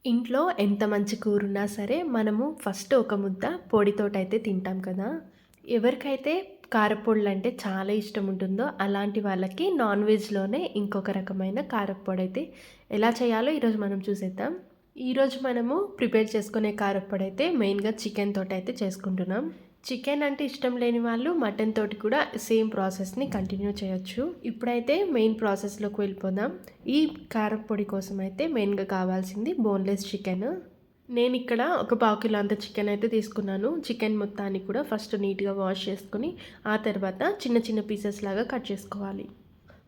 ఇంట్లో ఎంత మంచి కూరున్నా సరే మనము ఫస్ట్ ఒక ముద్ద పొడితోటైతే తింటాం కదా! ఎవరికైతే కారప్పొడులంటే చాలా ఇష్టం ఉంటుందో అలాంటి వాళ్ళకి నాన్ వెజ్‌లోనే ఇంకొక రకమైన కారప్పొడైతే ఎలా చేయాలో ఈరోజు మనం చూసేద్దాం. ఈరోజు మనము ప్రిపేర్ చేసుకునే కారప్పొడైతే మెయిన్‌గా చికెన్ తోటైతే చేసుకుంటున్నాం. చికెన్ అంటే ఇష్టం లేని వాళ్ళు మటన్ తోటి కూడా సేమ్ ప్రాసెస్‌ని కంటిన్యూ చేయొచ్చు. ఇప్పుడైతే మెయిన్ ప్రాసెస్‌లోకి వెళ్ళిపోదాం. ఈ కారప్పొడి కోసం అయితే మెయిన్‌గా కావాల్సింది బోన్‌లెస్ చికెన్. నేనిక్కడ ఒక పావు కిలో అంత చికెన్ అయితే తీసుకున్నాను. చికెన్ మొత్తాన్ని కూడా ఫస్ట్ నీట్‌గా వాష్ చేసుకొని, ఆ తర్వాత చిన్న చిన్న పీసెస్ లాగా కట్ చేసుకోవాలి.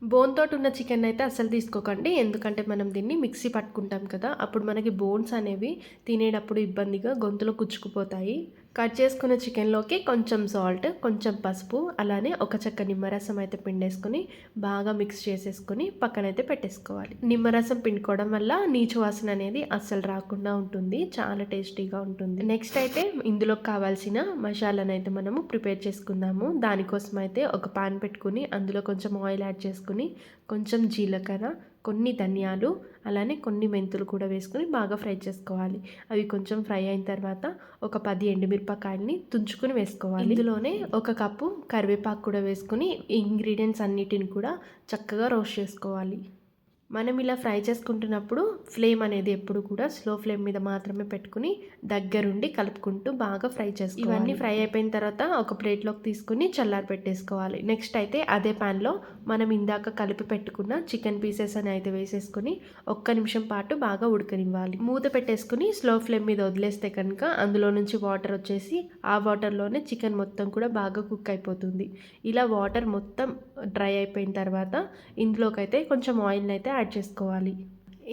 బోన్ తోటి ఉన్న చికెన్ అయితే అస్సలు తీసుకోకండి. ఎందుకంటే మనం దీన్ని మిక్సీ పట్టుకుంటాం కదా! అప్పుడు మనకి బోన్స్ అనేవి తినేటప్పుడు ఇబ్బందిగా గొంతులో గుచ్చుకుపోతాయి. కట్ చేసుకున్న చికెన్‌లోకి కొంచెం సాల్ట్, కొంచెం పసుపు, అలానే ఒక చెక్క నిమ్మరసం అయితే పిండేసుకొని బాగా మిక్స్ చేసేసుకొని పక్కనైతే పెట్టేసుకోవాలి. నిమ్మరసం పిండుకోవడం వల్ల నీచు వాసన అనేది అస్సలు రాకుండా ఉంటుంది. చాలా టేస్టీగా ఉంటుంది. నెక్స్ట్ అయితే ఇందులోకి కావాల్సిన మసాలానైతే మనము ప్రిపేర్ చేసుకుందాము. దానికోసం అయితే ఒక పాన్ పెట్టుకొని అందులో కొంచెం ఆయిల్ యాడ్ చేసుకొని కొంచెం జీలకర్ర, కొన్ని ధనియాలు, అలానే కొన్ని మెంతులు కూడా వేసుకొని బాగా ఫ్రై చేసుకోవాలి. అవి కొంచెం ఫ్రై అయిన తర్వాత ఒక 10 ఎండుమిరపకాయలని తుంచుకొని వేసుకోవాలి. ఇందులోనే ఒక కప్పు కరివేపాకు కూడా వేసుకొని ఈ ఇంగ్రీడియంట్స్ అన్నిటిని కూడా చక్కగా రోస్ట్ చేసుకోవాలి. మనం ఇలా ఫ్రై చేసుకుంటున్నప్పుడు ఫ్లేమ్ అనేది ఎప్పుడు కూడా స్లో ఫ్లేమ్ మీద మాత్రమే పెట్టుకుని దగ్గరుండి కలుపుకుంటూ బాగా ఫ్రై చేసుకోవాలి. ఇవన్నీ ఫ్రై అయిపోయిన తర్వాత ఒక ప్లేట్లోకి తీసుకుని చల్లారి పెట్టేసుకోవాలి. నెక్స్ట్ అయితే అదే ప్యాన్లో మనం ఇందాక కలిపి పెట్టుకున్న చికెన్ పీసెస్ అని అయితే వేసేసుకొని ఒక్క నిమిషం పాటు బాగా ఉడకనివ్వాలి. మూత పెట్టేసుకుని స్లో ఫ్లేమ్ మీద వదిలేస్తే కనుక అందులో నుంచి వాటర్ వచ్చేసి ఆ వాటర్లోనే చికెన్ మొత్తం కూడా బాగా కుక్ అయిపోతుంది. ఇలా వాటర్ మొత్తం డ్రై అయిపోయిన తర్వాత ఇందులోకి అయితే కొంచెం ఆయిల్ని అయితే యాడ్ చేసుకోవాలి.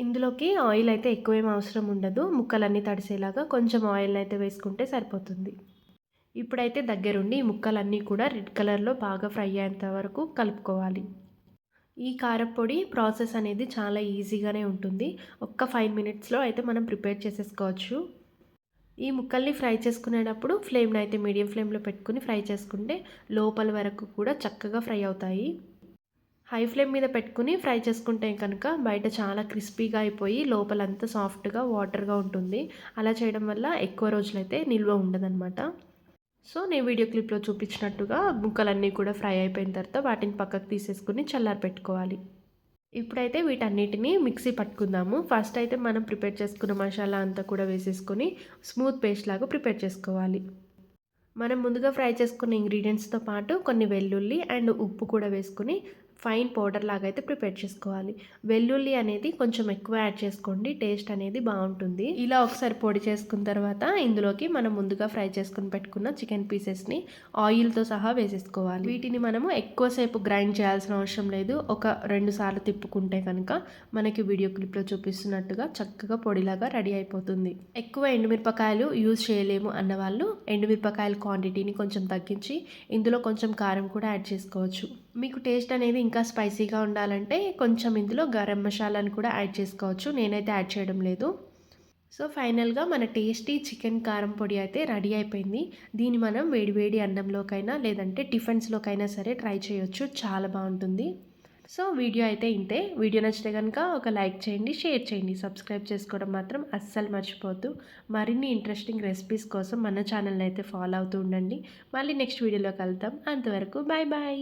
ఇందులోకి ఆయిల్ అయితే ఎక్కువేం అవసరం ఉండదు. ముక్కలన్నీ తడిసేలాగా కొంచెం ఆయిల్ని అయితే వేసుకుంటే సరిపోతుంది. ఇప్పుడైతే దగ్గరుండి ఈ ముక్కలన్నీ కూడా రెడ్ కలర్లో బాగా ఫ్రై అయ్యేంత వరకు కలుపుకోవాలి. ఈ కారప్పొడి ప్రాసెస్ అనేది చాలా ఈజీగానే ఉంటుంది. ఒక్క 5 మినిట్స్‌లో అయితే మనం ప్రిపేర్ చేసేసుకోవచ్చు. ఈ ముక్కల్ని ఫ్రై చేసుకునేటప్పుడు ఫ్లేమ్‌ని అయితే మీడియం ఫ్లేమ్‌లో పెట్టుకొని ఫ్రై చేసుకుంటే లోపల వరకు కూడా చక్కగా ఫ్రై అవుతాయి. హై ఫ్లేమ్ మీద పెట్టుకుని ఫ్రై చేసుకుంటే కనుక బయట చాలా క్రిస్పీగా అయిపోయి లోపలంతా సాఫ్ట్‌గా వాటర్‌గా ఉంటుంది. అలా చేయడం వల్ల ఎక్కువ రోజులైతే నిల్వ ఉండదనమాట. సో, నేను వీడియో క్లిప్‌లో చూపించినట్టుగా ముక్కలన్నీ కూడా ఫ్రై అయిపోయిన తర్వాత వాటిని పక్కకు తీసేసుకొని చల్లారపెట్టుకోవాలి. ఇప్పుడైతే వీటన్నిటిని మిక్సీ పట్టుకుందాము. ఫస్ట్ అయితే మనం ప్రిపేర్ చేసుకున్న మసాలా అంతా కూడా వేసేసుకొని స్మూత్ పేస్ట్ లాగా ప్రిపేర్ చేసుకోవాలి. మనం ముందుగా ఫ్రై చేసుకున్న ఇంగ్రీడియంట్స్‌తో పాటు కొన్ని వెల్లుల్లి అండ్ ఉప్పు కూడా వేసుకొని ఫైన్ పౌడర్ లాగా అయితే ప్రిపేర్ చేసుకోవాలి. వెల్లుల్లి అనేది కొంచెం ఎక్కువ యాడ్ చేసుకోండి. టేస్ట్ అనేది బావుంటుంది. ఇలా ఒకసారి పొడి చేసుకున్న తర్వాత ఇందులోకి మనం ముందుగా ఫ్రై చేసుకొని పెట్టుకున్న చికెన్ పీసెస్‌ని ఆయిల్‌తో సహా వేసేసుకోవాలి. వీటిని మనము ఎక్కువసేపు గ్రైండ్ చేయాల్సిన అవసరం లేదు. ఒక 2 సార్లు తిప్పుకుంటే కనుక మనకి వీడియో క్లిప్‌లో చూపిస్తున్నట్టుగా చక్కగా పొడిలాగా రెడీ అయిపోతుంది. ఎక్కువ ఎండుమిరపకాయలు యూజ్ చేయలేము అన్నవాళ్ళు ఎండుమిరపకాయల క్వాంటిటీని కొంచెం తగ్గించి ఇందులో కొంచెం కారం కూడా యాడ్ చేసుకోవచ్చు. మీకు టేస్ట్ అనేది ఇంకా స్పైసీగా ఉండాలంటే కొంచెం ఇందులో గరం మసాలాను కూడా యాడ్ చేసుకోవచ్చు. నేనైతే యాడ్ చేయడం లేదు. సో, ఫైనల్‌గా మన టేస్టీ చికెన్ కారం పొడి అయితే రెడీ అయిపోయింది. దీన్ని మనం వేడి వేడి అన్నంలోకైనా లేదంటే టిఫిన్స్‌లోకైనా సరే ట్రై చేయొచ్చు. చాలా బావుంటుంది. సో, వీడియో అయితే ఇంతే. వీడియో నచ్చితే గనుక ఒక లైక్ చేయండి, షేర్ చేయండి. సబ్స్క్రైబ్ చేసుకోవడం మాత్రం అస్సలు మర్చిపోవద్దు. మరిన్ని ఇంట్రెస్టింగ్ రెసిపీస్ కోసం మన ఛానల్‌ని అయితే ఫాలో అవుతూ ఉండండి. మళ్ళీ నెక్స్ట్ వీడియోలో కలుద్దాం. అంతవరకు బాయ్ బాయ్.